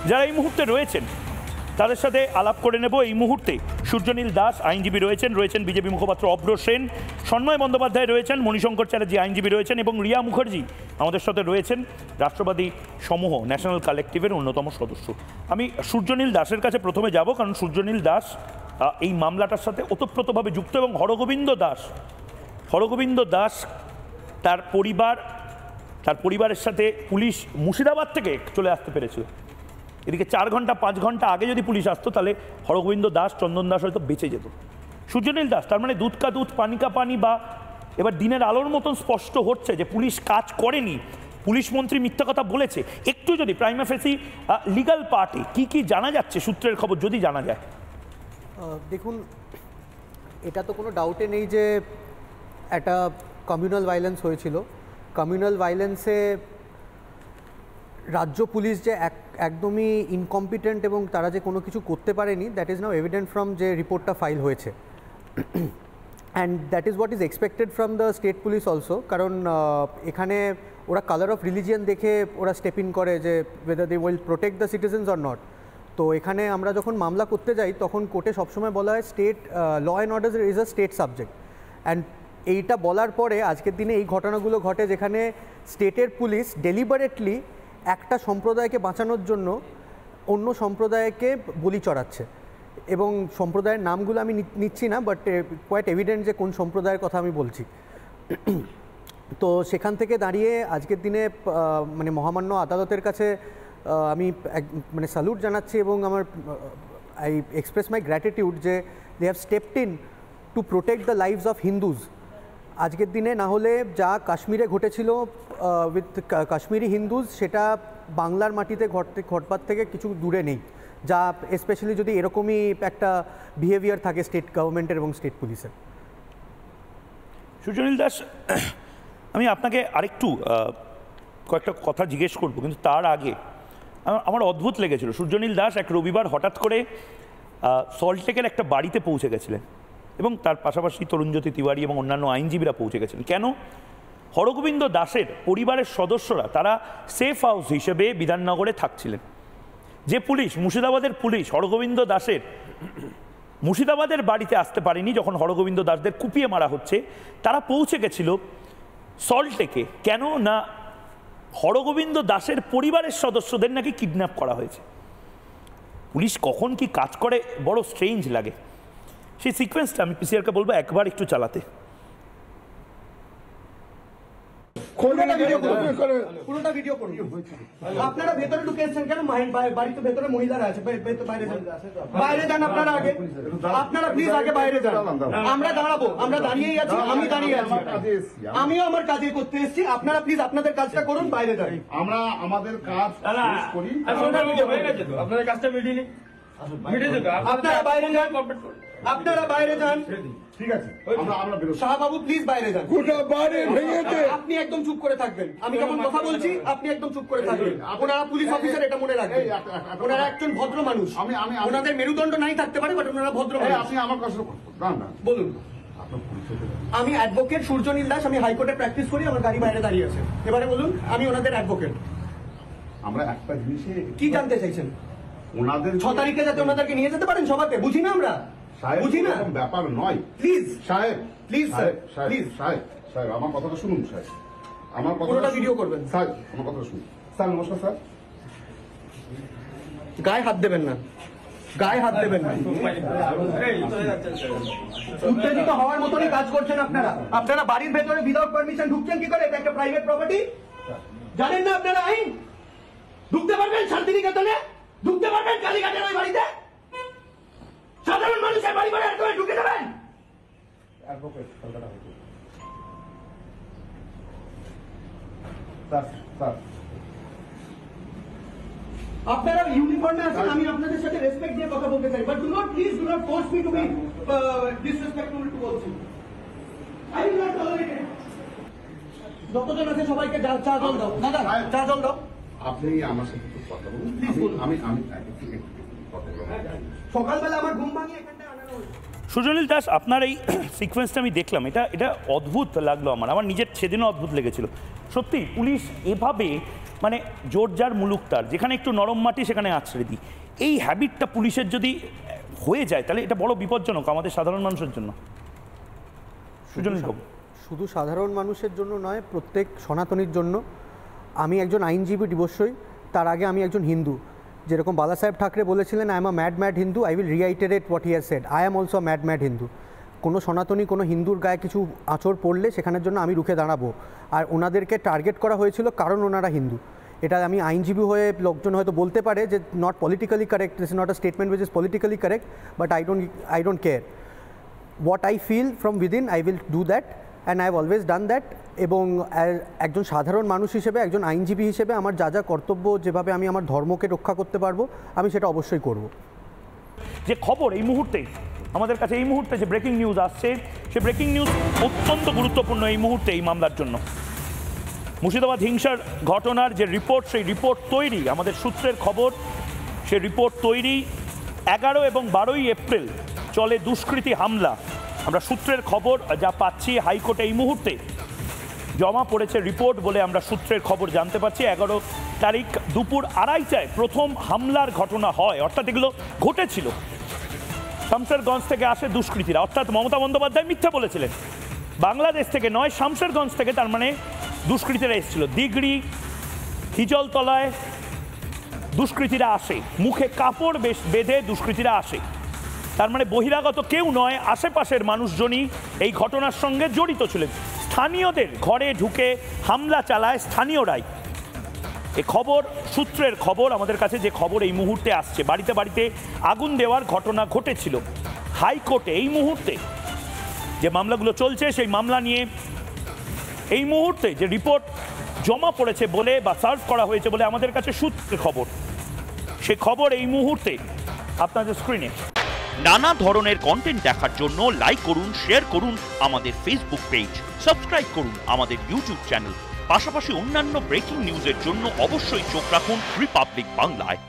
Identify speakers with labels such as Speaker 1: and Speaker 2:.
Speaker 1: যারা এই মুহূর্তে রয়েছেন তাদের সাথে আলাপ করে নেব। এই মুহূর্তে সূর্যনীল দাস আইনজীবী রয়েছেন বিজেপি মুখপাত্র অভ্র সেন, সন্ময় বন্দ্যোপাধ্যায় রয়েছেন, মণিশঙ্কর চ্যাটার্জি আইনজীবী রয়েছেন এবং রিয়া মুখার্জি আমাদের সাথে রয়েছেন, রাষ্ট্রবাদী সমূহ ন্যাশনাল কালেকটিভের অন্যতম সদস্য। আমি সূর্যনীল দাসের কাছে প্রথমে যাব, কারণ সূর্যনীল দাস এই মামলাটার সাথে ওতপ্রোতভাবে যুক্ত এবং হরগোবিন্দ দাস তার পরিবারের সাথে পুলিশ মুর্শিদাবাদ থেকে চলে আসতে পেরেছিল। এদিকে 4 ঘন্টা 5 ঘন্টা আগে যদি পুলিশ আসতো তাহলে হরগোবিন্দ দাস, চন্দন দাস হয়তো বেঁচে যেত। সূর্যনীল দাস, তার মানে দুধ কা দুধ পানি কা পানি, বা এবার দিনের আলোর মতন স্পষ্ট হচ্ছে যে পুলিশ কাজ করেনি, পুলিশ মন্ত্রী মিথ্যা কথা বলেছে। একটু যদি প্রাইমা ফেসি লিগাল পার্টে কি জানা যাচ্ছে, সূত্রের খবর যদি জানা যায়।
Speaker 2: দেখুন, এটা তো কোনো ডাউটে নেই যে একটা কমিউনাল ভায়োলেন্স হয়েছিল। কমিউনাল ভায়োলেন্সে রাজ্য পুলিশ যে একদমই ইনকম্পিটেন্ট এবং তারা যে কোনো কিছু করতে পারেনি, that is now evident from যে রিপোর্টটা ফাইল হয়েছে। And that is what is expected from the state police also, কারণ এখানে ওরা কালার অফ রিলিজিয়ান দেখে ওরা স্টেপ ইন করে যে whether they will protect the citizens or not. তো এখানে আমরা যখন মামলা করতে যাই তখন কোর্টে সবসময় বলা হয় state law and order is a state subject. And এইটা বলার পরে আজকের দিনে এই ঘটনাগুলো ঘটে যেখানে স্টেটের পুলিশ ডেলিবারেটলি একটা সম্প্রদায়কে বাঁচানোর জন্য অন্য সম্প্রদায়কে বলি চড়াচ্ছে, এবং সম্প্রদায়ের নামগুলো আমি নিচ্ছি না, বাট কোয়াইট এভিডেন্ট যে কোন সম্প্রদায়ের কথা আমি বলছি। তো সেখান থেকে দাঁড়িয়ে আজকের দিনে মানে মহামান্য আদালতের কাছে আমি মানে স্যালুট জানাচ্ছি এবং আমার আই এক্সপ্রেস মাই গ্র্যাটিটিউড যে they have stepped in to protect the lives of Hindus. আজকের দিনে না হলে যা কাশ্মীরে ঘটেছিল উইথ কাশ্মীরি হিন্দুজ, সেটা বাংলার মাটিতে ঘটবার থেকে কিছু দূরে নেই, যা স্পেশালি যদি এরকমই একটা বিহেভিয়ার থাকে স্টেট গভর্নমেন্টের এবং স্টেট পুলিশের।
Speaker 1: সূর্যনীল দাস, আমি আপনাকে আরেকটু কয়েকটা কথা জিজ্ঞেস করবো, কিন্তু তার আগে আমার অদ্ভুত লেগেছিল সূর্যনীল দাস এক রবিবার হঠাৎ করে সল্টলেকের একটা বাড়িতে পৌঁছে গেছিলেন এবং তার পাশাপাশি তরুণজ্যোতি তিওয়ারি এবং অন্যান্য আইনজীবীরা পৌঁছে গেছেন। কেন? হরগোবিন্দ দাসের পরিবারের সদস্যরা তারা সেফ হাউস হিসেবে বিধাননগরে থাকছিলেন। যে পুলিশ, মুর্শিদাবাদের পুলিশ, হরগোবিন্দ দাসের মুর্শিদাবাদের বাড়িতে আসতে পারেনি যখন হরগোবিন্দ দাসদের কুপিয়ে মারা হচ্ছে, তারা পৌঁছে গেছিল সল্টলেকে। কেন না হরগোবিন্দ দাসের পরিবারের সদস্যদের নাকি কিডন্যাপ করা হয়েছে। পুলিশ কখন কি কাজ করে বড় স্ট্রেঞ্জ লাগে। সেই সিকোয়েন্সটা আমি পিসিআরকে বলবো একবার একটু চালাতে।
Speaker 3: পুরোটা ভিডিও করুন। আপনারা ভেতরে ঢুকে এসেছেন কেন? বাড়িতে ভেতরে মহিলারা আছে, বাইরে যান আপনারা আগে। আপনারা প্লিজ আগে বাইরে যান। আমরা দাঁড়াবো, আমরা দাঁড়িয়েই আছি, আমি দাঁড়িয়ে আছি, আমিও আমার কাজে করতে এসেছি। আপনারা প্লিজ আপনাদের কাজটা করুন, বাইরে যান।
Speaker 4: আমরা আমাদের কাজ করি।
Speaker 3: আপনাদের কাজটা মিটিয়ে নিন, আপনারা বাইরে যান, আপনারা বাইরে যান।
Speaker 4: ঠিক আছে, আমরা বেরোচ্ছি।
Speaker 3: শাহবাবু প্লিজ বাইরে যান।
Speaker 4: বাইরে ভেঙেছে।
Speaker 3: আপনি একদম চুপ করে থাকবেন। আমি যখন কথা বলছি আপনি একদম চুপ করে থাকবেন। ওনারা পুলিশ অফিসার, এটা মনে রাখবেন। ওনারা একজন ভদ্র মানুষ। ওনাদের মেরুদণ্ড নাই থাকতে পারে, বাট ওনারা ভদ্র মানুষ।
Speaker 4: আপনি আমার কাছে
Speaker 3: বলুন। আমি অ্যাডভোকেট সূর্যনীল দাস, আমি হাইকোর্টে প্র্যাকটিস করি, আমার গাড়ি বাইরে দাঁড়িয়ে আছে। এবারে বলুন, আমি ওনাদের অ্যাডভোকেট।
Speaker 4: আমরা একটা জিনিসে
Speaker 3: কি জানতে চাইছেন?
Speaker 4: ওনাদের
Speaker 3: 6 তারিখে যাতে ওনাদেরকে নিয়ে যেতে পারেন সভাতে, বুঝি না আমরা? বুঝি না,
Speaker 4: ব্যাপার নয়।
Speaker 3: প্লিজ
Speaker 4: সাহেব,
Speaker 3: প্লিজ স্যার, প্লিজ
Speaker 4: সাহেব আমার কথাটা শুনুন। সাহেব আমার
Speaker 3: পুরোটা ভিডিও করবেন।
Speaker 4: স্যার আমার কথাটা শুনুন। স্যার নমস্কার। স্যার
Speaker 3: গায়ে হাত দেবেন না, গায়ে হাত দেবেন না। উত্তেজিত হওয়ার মতনই কাজ করছেন আপনারা। আপনারা বাড়ির ভেতরে উইদাউট পারমিশন ঢুকছেন কি করে? এটা একটা প্রাইভেট প্রপার্টি, জানেন না আপনারা আইন? ঢুকতে পারবেন শান্তিনিকেতনে? ঢুকতে পারবেন কালীঘাটের ওই বাড়িতে? সাধারণ মানুষের বাড়ি বাড়ি একদম ঢুকে যাবেন? আপনারা ইউনিফর্মে আছেন, আমি আপনাদের সাথে রেসপেক্ট দিয়ে কথা বলতে চাই, but do not, please do not force me to be disrespectful towards you. I will not tolerate it. যতজন আছে সবাইকে চা জল দাও। দাদা চা জল দাও।
Speaker 4: আপনি আমার সাথে কথা বলুন। আমি
Speaker 3: সকালবেলা আমার ঘুম ভাঙিয়ে এখানটায় আনানো হয়েছে।
Speaker 1: সূর্যনীল দাস, আপনার এই সিকোয়েন্সটা আমি দেখলাম, এটা অদ্ভুত লাগলো আমার নিজের সেদিনও অদ্ভুত লেগেছিল। সত্যি পুলিশ এভাবে মানে জোর যার মুলুক তার, যেখানে একটু নরম মাটি সেখানে আছড়ে দিই, এই হ্যাবিটটা পুলিশের যদি হয়ে যায় তাহলে এটা বড় বিপজ্জনক আমাদের সাধারণ মানুষের জন্য। সুজনীল বাবু,
Speaker 2: শুধু সাধারণ মানুষের জন্য নয়, প্রত্যেক সনাতনীর জন্য। আমি একজন আইনজীবী অবশ্যই, তার আগে আমি একজন হিন্দু। যেরকম বালা সাহেব ঠাকরে বলেছিলেন, I am a mad Hindu, I will reiterate what he has said, I am also mad Hindu. কোনো সনাতনী কোনো হিন্দুর গায়ে কিছু আঁচড় পড়লে সেখানের জন্য আমি রুখে দাঁড়াবো। আর ওনাদেরকে টার্গেট করা হয়েছিল কারণ ওনারা হিন্দু। এটা আমি আইনজীবী হয়ে লোকজন হয়তো বলতে পারে যে not politically correct, this is not a statement which is politically correct, but I don't care. What I feel from within I will do that, and I have always done that. এবং একজন সাধারণ মানুষ হিসেবে, একজন আইনজীবী হিসেবে আমার যা যা কর্তব্য, যেভাবে আমি আমার ধর্মকে রক্ষা করতে পারবো, আমি সেটা অবশ্যই করব।
Speaker 1: যে খবর এই মুহূর্তে আমাদের কাছে, এই মুহূর্তে যে ব্রেকিং নিউজ আসছে, সে ব্রেকিং নিউজ অত্যন্ত গুরুত্বপূর্ণ এই মুহূর্তে এই মামলার জন্য। মুর্শিদাবাদ হিংসার ঘটনার যে রিপোর্ট, সেই রিপোর্ট তৈরি, আমাদের সূত্রের খবর, সে রিপোর্ট তৈরি। 11 এবং 12ই এপ্রিল চলে দুষ্কৃতী হামলা। আমরা সূত্রের খবর যা পাচ্ছি, হাইকোর্টে এই মুহূর্তে জমা পড়েছে রিপোর্ট বলে আমরা সূত্রের খবর জানতে পারছি। 11 তারিখ দুপুর 2:30টায় প্রথম হামলার ঘটনা হয়, অর্থাৎ এগুলো ঘটেছিল। শামশেরগঞ্জ থেকে আসে দুষ্কৃতীরা, অর্থাৎ মমতা বন্দ্যোপাধ্যায় মিথ্যা বলেছিলেন, বাংলাদেশ থেকে নয় শামশেরগঞ্জ থেকে, তার মানে দুষ্কৃতীরা এসেছিল। দিগড়ি হিজলতলায় দুষ্কৃতীরা আসে, মুখে কাপড় বেঁধে দুষ্কৃতীরা আসে, তার মানে বহিরাগত কেউ নয়, আশেপাশের মানুষজনই এই ঘটনার সঙ্গে জড়িত ছিলেন। স্থানীয়দের ঘরে ঢুকে হামলা চালায় স্থানীয়রাই। এ খবর সূত্রের খবর, আমাদের কাছে যে খবর এই মুহূর্তে আসছে, বাড়িতে বাড়িতে আগুন দেওয়ার ঘটনা ঘটেছিল। হাইকোর্টে এই মুহূর্তে যে মামলাগুলো চলছে, সেই মামলা নিয়ে এই মুহূর্তে যে রিপোর্ট জমা পড়েছে বলে বা সার্ভ করা হয়েছে বলে আমাদের কাছে সূত্রের খবর, সে খবর এই মুহূর্তে আপনাদের স্ক্রিনে।
Speaker 5: নানা ধরনের কন্টেন্ট দেখার জন্য লাইক করুন, শেয়ার করুন আমাদের ফেসবুক পেজ, সাবস্ক্রাইব করুন আমাদের ইউটিউব চ্যানেল। পাশাপাশি অন্যান্য ব্রেকিং নিউজের জন্য অবশ্যই চোখ রাখুন রিপাবলিক বাংলায়।